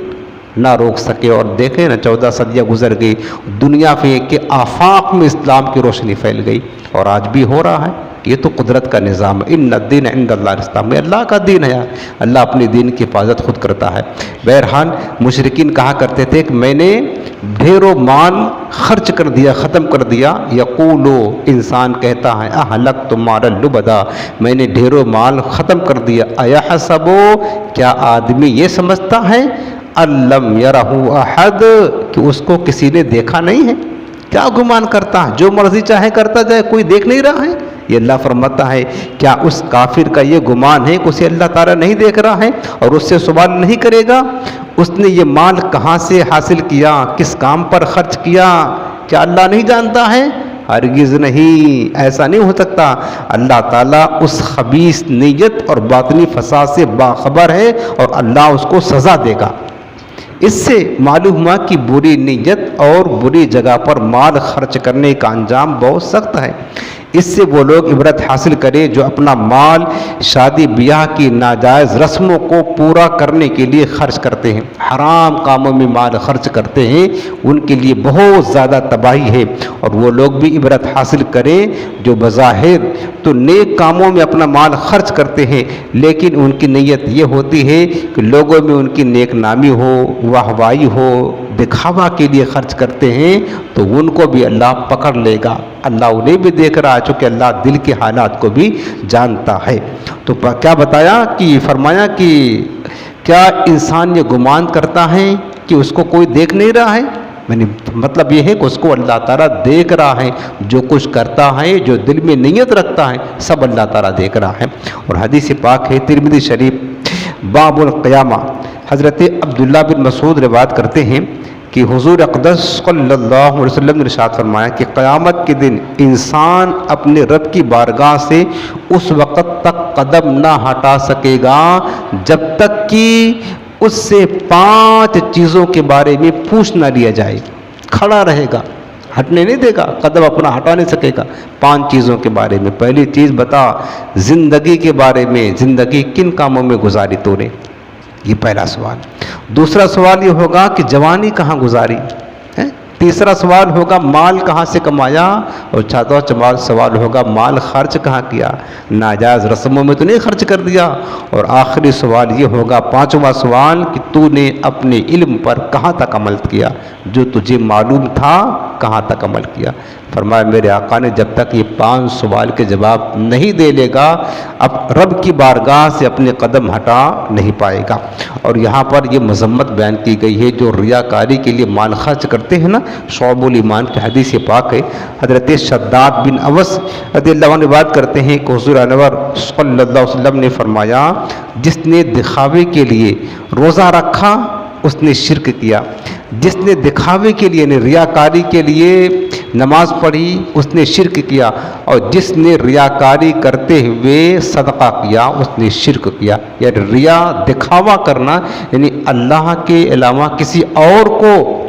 نہ روک سکے، اور دیکھیں نا 14 صدیاں گزر گئی، دنیا کے آفاق میں اسلام کی روشنی پھیل گئی، اور آج بھی ہو رہا ہے۔ یہ تو قدرت کا نظام ہے، ان الدین عند اللہ الاسلام، اللہ کا دین ہے، اللہ اپنے دین کی حفاظت خود کرتا ہے۔ بہرحال مشرکین کہا کرتے تھے کہ میں نے ڈھیروں مال خرچ کر دیا، ختم کر دیا۔ یقولو، انسان کہتا ہے، اہلکت مال لبدا، میں نے ڈھیروں مال ختم کر دیا۔ ایحسبو، کیا آدمی یہ سمجھتا ہے، الم یرہ احد، کہ اس کو کسی نے دیکھا نہیں ہے؟ کیا گمان کرتا ہے، جو مرضی چاہے کرتا جائے، کوئی دیکھ نہیں رہا ہے؟ یہ اللہ فرماتا ہے کیا اس کافر کا یہ گمان ہے کہ اسے اللہ تعالیٰ نہیں دیکھ رہا ہے اور اس سے سوال نہیں کرے گا؟ اس نے یہ مال کہاں سے حاصل کیا، کس کام پر خرچ کیا، کیا اللہ نہیں جانتا ہے؟ ہرگز نہیں، ایسا نہیں ہو سکتا۔ اللہ تعالیٰ اس خبیث نیت اور باطنی فساد سے باخبر ہے، اور اللہ اس کو سزا دے گا۔ اس سے معلوم ہوا کہ بری نیت اور بری جگہ پر مال خرچ کرنے کا انجام بہت سخت ہے۔ اس سے وہ لوگ عبرت حاصل کریں جو اپنا مال شادی بیاہ کی ناجائز رسموں کو پورا کرنے کے لیے خرچ کرتے ہیں، حرام کاموں میں مال خرچ کرتے ہیں، ان کے لیے بہت زیادہ تباہی ہے۔ اور وہ لوگ بھی عبرت حاصل کریں جو بظاہر تو نیک کاموں میں اپنا مال خرچ کرتے ہیں، لیکن ان کی نیت یہ ہوتی ہے کہ لوگوں میں ان کی نیک نامی ہو، واہوائی ہو، دکھاوا کے لیے خرچ کرتے ہیں، تو ان کو بھی اللہ پکڑ لے گا۔ اللہ انہیں بھی دیکھ رہا ہے، چونکہ اللہ دل کے حالات کو بھی جانتا ہے۔ تو کیا بتایا کہ فرمایا کہ کیا انسان یہ گمان کرتا ہے کہ اس کو کوئی دیکھ نہیں رہا ہے؟ مطلب یہ ہے کہ اس کو اللہ تعالیٰ دیکھ رہا ہے، جو کچھ کرتا ہے، جو دل میں نیت رکھتا ہے، سب اللہ تعالیٰ دیکھ رہا ہے۔ اور حدیث پاک ہے ترمذی شریف باب القیامہ، حضرت عبداللہ بن مسعود روایت کرتے ہیں کہ حضور اقدس صلی اللہ علیہ وسلم نے ارشاد فرمایا کہ قیامت کے دن انسان اپنے رب کی بارگاہ سے اس وقت تک قدم نہ ہٹا سکے گا جب تک کہ اس سے 5 چیزوں کے بارے میں پوچھ نہ لیا جائے۔ کھڑا رہے گا، ہٹنے نہیں دے گا، قدم اپنا ہٹا نہیں سکے گا۔ 5 چیزوں کے بارے میں۔ پہلی چیز بتا، زندگی کے بارے میں، زندگی کن کاموں میں گزاری تو نے، یہ پہلا سوال۔ دوسرا سوال یہ ہوگا کہ جوانی کہاں گزاری ہے؟ تیسرا سوال ہوگا مال کہاں سے کمایا؟ اور چوتھا سوال ہوگا مال خرچ کہاں کیا؟ ناجائز رسموں میں تو نہیں خرچ کر دیا؟ اور آخری سوال یہ ہوگا، 5واں سوال، کہ تو نے اپنے علم پر کہاں تک عمل کیا؟ جو تجھے معلوم تھا کہاں تک عمل کیا؟ فرمایا میرے آقا نے جب تک یہ 5 سوال کے جواب نہیں دے لے گا، اب رب کی بارگاہ سے اپنے قدم ہٹا نہیں پائے گا۔ اور یہاں پر یہ مذمت بیان کی گئی ہے جو ریاکاری کے لیے مال خرچ کرتے ہیں نا، شعب الایمان کی حدیث پاک ہے۔ حضرت شداد بن اوس رضی اللہ عنہ بات کرتے ہیں کہ حضور انور صلی اللہ علیہ وسلم نے فرمایا، جس نے دکھاوے کے لیے روزہ رکھا اس نے شرک کیا، جس نے دکھاوے کے لیے، یعنی ریاکاری کے لیے نماز پڑھی اس نے شرک کیا، اور جس نے ریاکاری کرتے ہوئے صدقہ کیا اس نے شرک کیا۔ یعنی ریا، دکھاوا کرنا، یعنی اللہ کے علاوہ کسی اور کو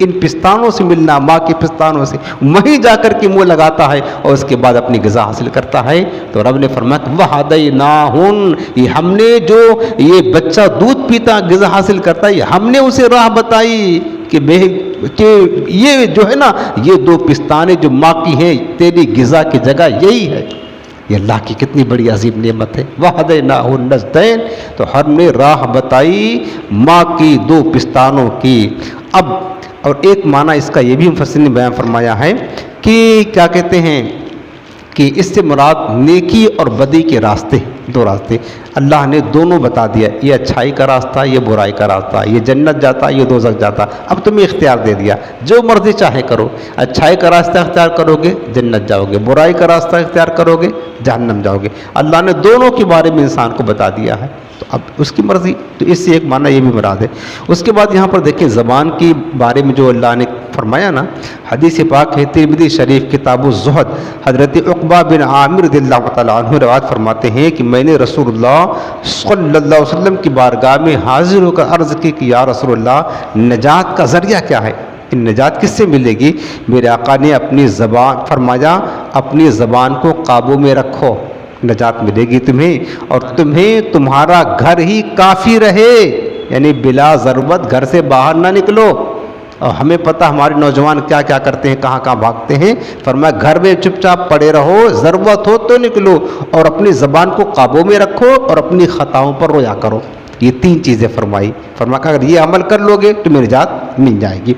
ان پستانوں سے ملنا، ماں کے پستانوں سے، وہیں جا کر کے منہ لگاتا ہے اور اس کے بعد اپنی غذا حاصل کرتا ہے۔ تو رب نے فرمایا وَہَدَيْنَاهُ، یہ ہم نے جو یہ بچہ دودھ پیتا غذا حاصل کرتا ہے، ہم نے اسے راہ بتائی کہ یہ جو ہے نا، یہ دو پستانے جو ماں کی ہیں، تیری غذا کی جگہ یہی ہے۔ یہ اللہ کی کتنی بڑی عظیم نعمت ہے۔ وَهَدَيْنَاهُ النَّجْدَيْنِ، تو ہم نے راہ بتائی ماں کی دو پستانوں کی۔ اب اور ایک معنی اس کا یہ بھی مفسرین نے بیان فرمایا ہے کہ کیا کہتے ہیں کہ اس سے مراد نیکی اور بدی کے راستے، دو راستے اللہ نے دونوں بتا دیا، یہ اچھائی کا راستہ، یہ برائی کا راستہ، یہ جنت جاتا، یہ دوزخ جاتا۔ اب تمہیں اختیار دے دیا، جو مرضی چاہے کرو، اچھائی کا راستہ اختیار کرو گے جنت جاؤ گے، برائی کا راستہ اختیار کرو گے جہنم جاؤ گے۔ اللہ نے دونوں کے بارے میں انسان کو بتا دیا ہے، تو اب اس کی مرضی، تو اس سے ایک معنی یہ بھی مراد ہے۔ اس کے بعد یہاں پر دیکھیں زبان کے بارے میں جو اللہ نے فرمایا نا، حدیث پاک ہے ترمذی شریف کتاب الزہد، حضرت عقبہ بن عامر رضی اللہ تعالیٰ عنہ روایت فرماتے ہیں کہ میں نے رسول اللہ صلی اللہ علیہ وسلم کی بارگاہ میں حاضر ہو کر عرض کی کہ یا رسول اللہ، نجات کا ذریعہ کیا ہے؟ ان نجات کس سے ملے گی؟ میرے آقا نے اپنی زبان فرمایا، اپنی زبان کو قابو میں رکھو، نجات ملے گی تمہیں، اور تمہیں تمہارا گھر ہی کافی رہے، یعنی بلا ضرورت گھر سے باہر نہ نکلو۔ اور ہمیں پتہ ہمارے نوجوان کیا کیا کرتے ہیں، کہاں کہاں بھاگتے ہیں۔ فرمایا گھر میں چپ چاپ پڑے رہو، ضرورت ہو تو نکلو، اور اپنی زبان کو قابو میں رکھو اور اپنی خطاؤں پر رویا کرو۔ یہ تین چیزیں فرمائی۔ فرمایا کہ اگر یہ عمل کر لو گے تمہیں نجات مل جائے گی۔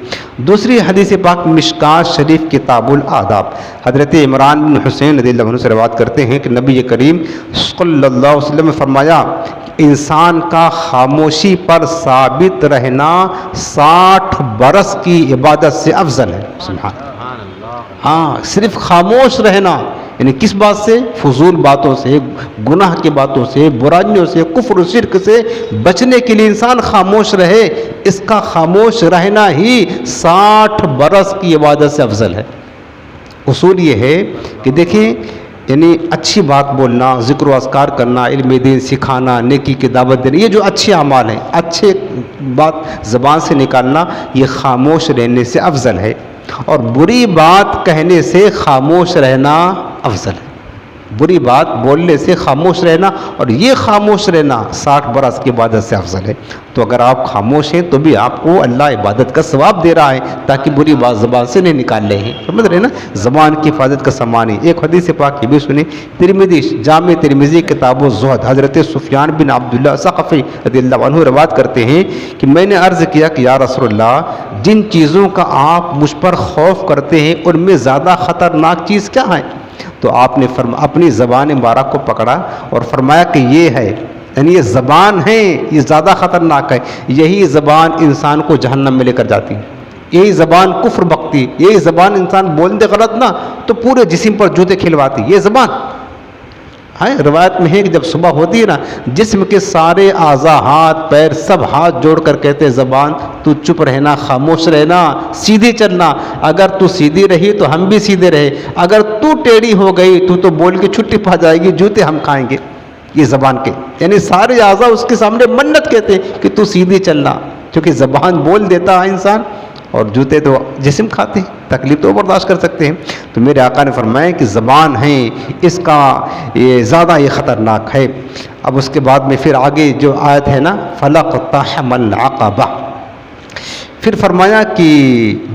دوسری حدیث پاک مشکات شریف کتاب الآداب، حضرت عمران بن حسین رضی اللہ عنہ سے روایت کرتے ہیں کہ نبی کریم صلی اللہ علیہ وسلم نے فرمایا انسان کا خاموشی پر ثابت رہنا 60 برس کی عبادت سے افضل ہے۔ سبحان اللہ۔ ہاں، صرف خاموش رہنا، یعنی کس بات سے؟ فضول باتوں سے، گناہ کی باتوں سے، برائیوں سے، کفر و شرک سے بچنے کے لیے انسان خاموش رہے، اس کا خاموش رہنا ہی 60 برس کی عبادت سے افضل ہے۔ اصول یہ ہے کہ دیکھیں، یعنی اچھی بات بولنا، ذکر و اذکار کرنا، علم دین سکھانا، نیکی کی دعوت دینا، یہ جو اچھے اعمال ہیں، اچھے بات زبان سے نکالنا، یہ خاموش رہنے سے افضل ہے، اور بری بات کہنے سے خاموش رہنا افضل ہے۔ بری بات بولنے سے خاموش رہنا، اور یہ خاموش رہنا 60 برس کی عبادت سے افضل ہے۔ تو اگر آپ خاموش ہیں تو بھی آپ کو اللہ عبادت کا ثواب دے رہا ہے، تاکہ بری بات زبان سے نہیں نکال رہے ہیں، سمجھ رہے ہیں نا؟ زبان کی حفاظت کا سامان ہے۔ ایک حدیث پاک یہ بھی سنیں، ترمذی جامع ترمذی کتاب الزہد، حضرت سفیان بن عبداللہ ثقفی رضی اللہ عنہ روایت کرتے ہیں کہ میں نے عرض کیا کہ یا رسول اللہ، جن چیزوں کا آپ مجھ پر خوف کرتے ہیں ان میں زیادہ خطرناک چیز کیا ہے؟ تو آپ نے اپنی زبان مبارک کو پکڑا اور فرمایا کہ یہ ہے، یعنی یہ زبان ہے، یہ زیادہ خطرناک ہے، یہی زبان انسان کو جہنم میں لے کر جاتی ہے، یہی زبان کفر بکتی، یہی زبان انسان بولتے غلط نا تو پورے جسم پر جوتے کھلواتی، یہ زبان ہے۔ روایت میں ہے کہ جب صبح ہوتی ہے نا، جسم کے سارے اعضاء، ہاتھ پیر سب ہاتھ جوڑ کر کہتے زبان تو چپ رہنا، خاموش رہنا، سیدھی چلنا، اگر تو سیدھی رہی تو ہم بھی سیدھے رہے، اگر تو ٹیڑھی ہو گئی تو بول کے چھٹی پا جائے گی، جوتے ہم کھائیں گے۔ یہ زبان کے یعنی سارے اعضاء اس کے سامنے منت کہتے ہیں کہ تو سیدھی چلنا، کیونکہ زبان بول دیتا ہے انسان، اور جوتے تو جسم کھاتے ہیں، تکلیف تو برداشت کر سکتے ہیں۔ تو میرے آقا نے فرمایا کہ زبان ہے، اس کا یہ زیادہ یہ خطرناک ہے۔ اب اس کے بعد میں پھر آگے جو آیت ہے نا، فَلَقْتَحَمَ الْعَقَبَةَ، پھر فرمایا کہ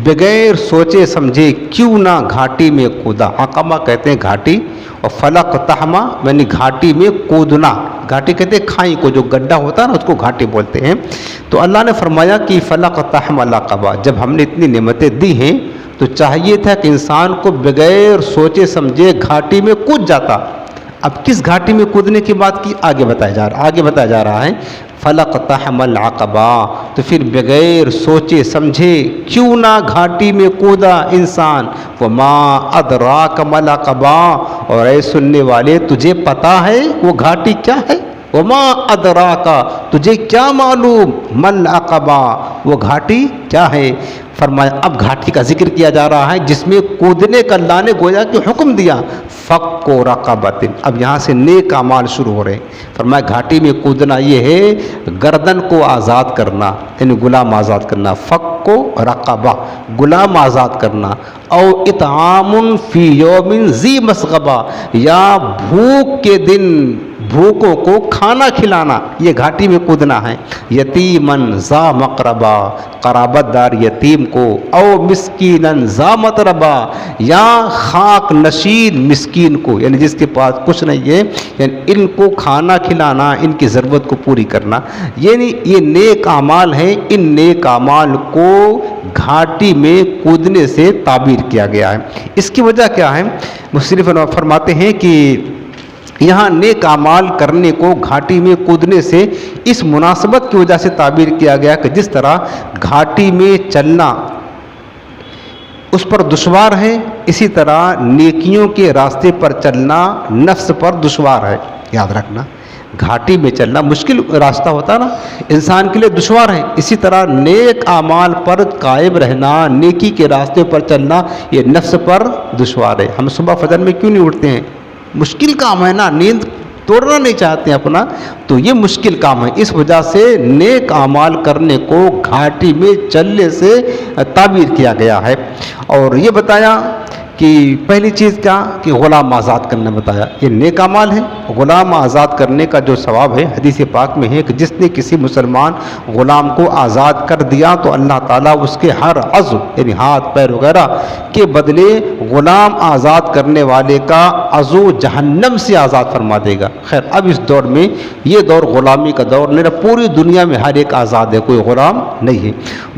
بغیر سوچے سمجھے کیوں نہ گھاٹی میں کودا۔ عقبہ کہتے ہیں گھاٹی، اور فلقتحم یعنی گھاٹی میں کودنا، گھاٹی کہتے ہیں کھائی کو، جو گڈھا ہوتا ہے نا اس کو گھاٹی بولتے ہیں۔ تو اللہ نے فرمایا کہ فلقتحم العقبہ، جب ہم نے اتنی نعمتیں دی ہیں تو چاہیے تھا کہ انسان کو بغیر سوچے سمجھے گھاٹی میں کود جاتا۔ اب کس گھاٹی میں کودنے کی بات کی آگے بتایا جا رہا ہے، فلقتحم العقبہ، تو پھر بغیر سوچے سمجھے کیوں نہ گھاٹی میں کودا انسان۔ وما ادراک ما العقبہ، اور اے سننے والے تجھے پتا ہے وہ گھاٹی کیا ہے؟ وما ادراک، تجھے کیا معلوم، ما العقبہ، وہ گھاٹی کیا ہے؟ فرمایا اب گھاٹی کا ذکر کیا جا رہا ہے جس میں کودنے کا اللہ نے گویا کہ حکم دیا۔ فق و رقبتن. اب یہاں سے نیک اعمال شروع ہو رہے ہیں. فرمایا گھاٹی میں کودنا یہ ہے گردن کو آزاد کرنا, یعنی غلام آزاد کرنا. فق و رقبہ, غلام آزاد کرنا. او اطعام فی یوم ذی مسغبہ, یا بھوک کے دن بھوکوں کو کھانا کھلانا, یہ گھاٹی میں کودنا ہے. یتیمن ذا مقربہ, قرابت دار یتیم کو. او مسکینن ذا متربہ, یا خاک نشین مسکین کو, یعنی جس کے پاس کچھ نہیں ہے, یعنی ان کو کھانا کھلانا, ان کی ضرورت کو پوری کرنا. یعنی یہ نیک اعمال ہیں. ان نیک اعمال کو گھاٹی میں کودنے سے تعبیر کیا گیا ہے. اس کی وجہ کیا ہے؟ مصنف فرماتے ہیں کہ یہاں نیک اعمال کرنے کو گھاٹی میں کودنے سے اس مناسبت کی وجہ سے تعبیر کیا گیا کہ جس طرح گھاٹی میں چلنا اس پر دشوار ہے, اسی طرح نیکیوں کے راستے پر چلنا نفس پر دشوار ہے. یاد رکھنا, گھاٹی میں چلنا مشکل راستہ ہوتا ہے نا, انسان کے لیے دشوار ہے. اسی طرح نیک اعمال پر قائم رہنا, نیکی کے راستے پر چلنا, یہ نفس پر دشوار ہے. ہم صبح فجر میں کیوں نہیں اٹھتے ہیں؟ مشکل کام ہے نا, نیند توڑنا نہیں چاہتے ہیں اپنا, تو یہ مشکل کام ہے. اس وجہ سے نیک اعمال کرنے کو گھاٹی میں چلنے سے تعبیر کیا گیا ہے. اور یہ بتایا کہ پہلی چیز کیا کہ غلام آزاد کرنا بتایا, یہ نیک اعمال ہے. غلام آزاد کرنے کا جو ثواب ہے حدیث پاک میں ہے کہ جس نے کسی مسلمان غلام کو آزاد کر دیا تو اللہ تعالیٰ اس کے ہر عضو یعنی ہاتھ پیر وغیرہ کے بدلے غلام آزاد کرنے والے کا عضو جہنم سے آزاد فرما دے گا. خیر اب اس دور میں یہ دور غلامی کا دور نہیں, پوری دنیا میں ہر ایک آزاد ہے, کوئی غلام نہیں ہے.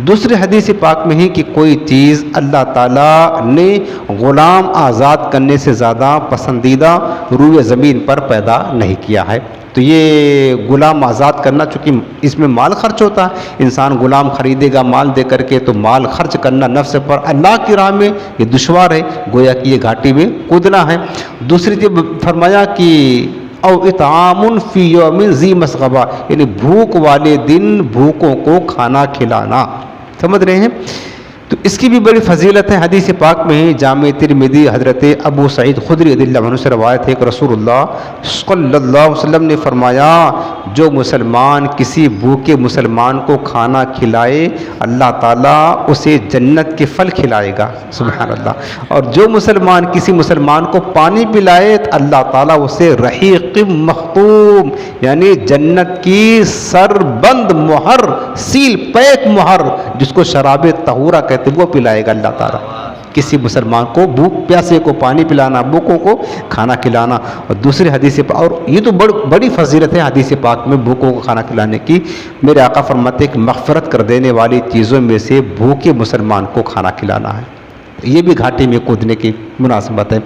دوسری حدیث پاک میں ہے کہ کوئی چیز اللہ تعالیٰ نے غلام آزاد کرنے سے زیادہ پسندیدہ روئے زمین پر پیدا نہیں کیا ہے. تو یہ غلام آزاد کرنا, چونکہ اس میں مال خرچ ہوتا ہے, انسان غلام خریدے گا مال دے کر کے, تو مال خرچ کرنا نفس پر اللہ کی راہ میں یہ دشوار ہے, گویا کہ یہ گھاٹی میں کودنا ہے. دوسری چیز فرمایا کہ او اطعام فی یوم ذی مسغبہ, یعنی بھوک والے دن بھوکوں کو کھانا کھلانا. سمجھ رہے ہیں؟ تو اس کی بھی بڑی فضیلت ہے. حدیث پاک میں ہی جامع ترمذی حضرت ابو سعید خدری رضی اللہ عنہ سے روایت ہے کہ رسول اللہ صلی اللہ علیہ وسلم نے فرمایا جو مسلمان کسی بھوکے مسلمان کو کھانا کھلائے اللہ تعالیٰ اسے جنت کے پھل کھلائے گا. سبحان اللہ. اور جو مسلمان کسی مسلمان کو پانی پلائے تو اللہ تعالیٰ اسے رحیق مختوم یعنی جنت کی سربند مہر سیل پیک مہر جس کو شراب طہورہ کہتے وہ پلائے گا اللہ تعالیٰ. کسی مسلمان کو بھوک پیاسے کو پانی پلانا, بھوکوں کو کھانا کھلانا. اور دوسری حدیث اور یہ تو بڑی فضیلت ہے حدیث پاک میں بھوکوں کو کھانا کھلانے کی. میرے آقا فرماتے ہیں کہ مغفرت کر دینے والی چیزوں میں سے بھوکے مسلمان کو کھانا کھلانا ہے. یہ بھی گھاٹی میں کودنے کی مناسبت ہے.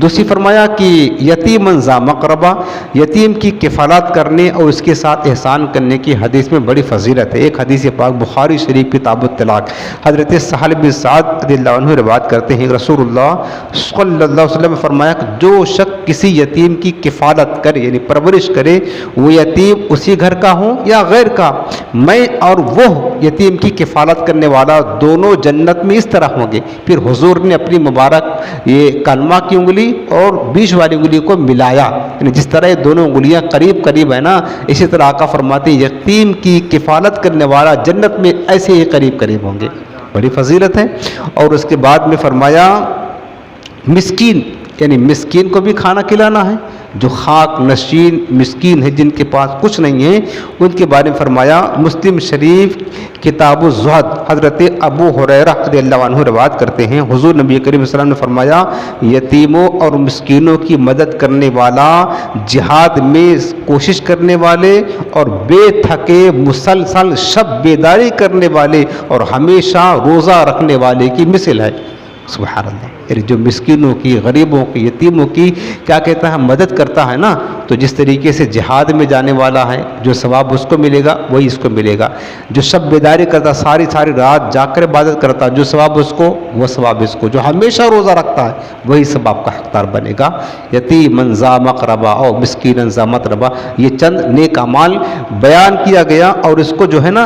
دوسری فرمایا کہ یتیم ذا مقربہ, یتیم کی کفالت کرنے اور اس کے ساتھ احسان کرنے کی حدیث میں بڑی فضیلت ہے. ایک حدیث پاک بخاری شریف کتاب الطلاق حضرت سہل بن سعد رضی اللہ عنہ روایت کرتے ہیں رسول اللہ صلی اللہ علیہ وسلم نے فرمایا کہ جو شخص کسی یتیم کی کفالت کرے یعنی پرورش کرے, وہ یتیم اسی گھر کا ہو یا غیر کا, میں اور وہ یتیم کی کفالت کرنے والا دونوں جنت میں اس طرح ہوں گے. پھر حضور نے اپنی مبارک یہ کلمہ کی انگلی اور بیچ والی انگلی کو ملایا, یعنی جس طرح یہ دونوں انگلیاں قریب قریب ہیں نا, اسی طرح آقا فرماتے ہیں یتیم کی کفالت کرنے والا جنت میں ایسے ہی قریب قریب ہوں گے. بڑی فضیلت ہے. اور اس کے بعد میں فرمایا مسکین یعنی مسکین کو بھی کھانا کھلانا ہے. جو خاک نشین مسکین ہے جن کے پاس کچھ نہیں ہے ان کے بارے میں فرمایا. مسلم شریف کتاب الزہد حضرت ابو ہریرہ رضی اللہ عنہ روایت کرتے ہیں حضور نبی کریم صلی اللہ علیہ وسلم نے فرمایا یتیموں اور مسکینوں کی مدد کرنے والا, جہاد میں کوشش کرنے والے اور بے تھکے مسلسل شب بیداری کرنے والے اور ہمیشہ روزہ رکھنے والے کی مثل ہے. سبحان اللہ. یعنی جو مسکینوں کی, غریبوں کی, یتیموں کی کیا کہتا ہے مدد کرتا ہے نا, تو جس طریقے سے جہاد میں جانے والا ہے جو ثواب اس کو ملے گا وہی اس کو ملے گا. جو شب بیداری کرتا ساری رات جا کر عبادت کرتا جو ثواب اس کو وہ ثواب اس کو, جو ہمیشہ روزہ رکھتا ہے وہی ثواب کا حقدار بنے گا. یتیمن ذا مقربہ اور مسکینن ذا متربہ, یہ چند نیک اعمال بیان کیا گیا اور اس کو جو ہے نا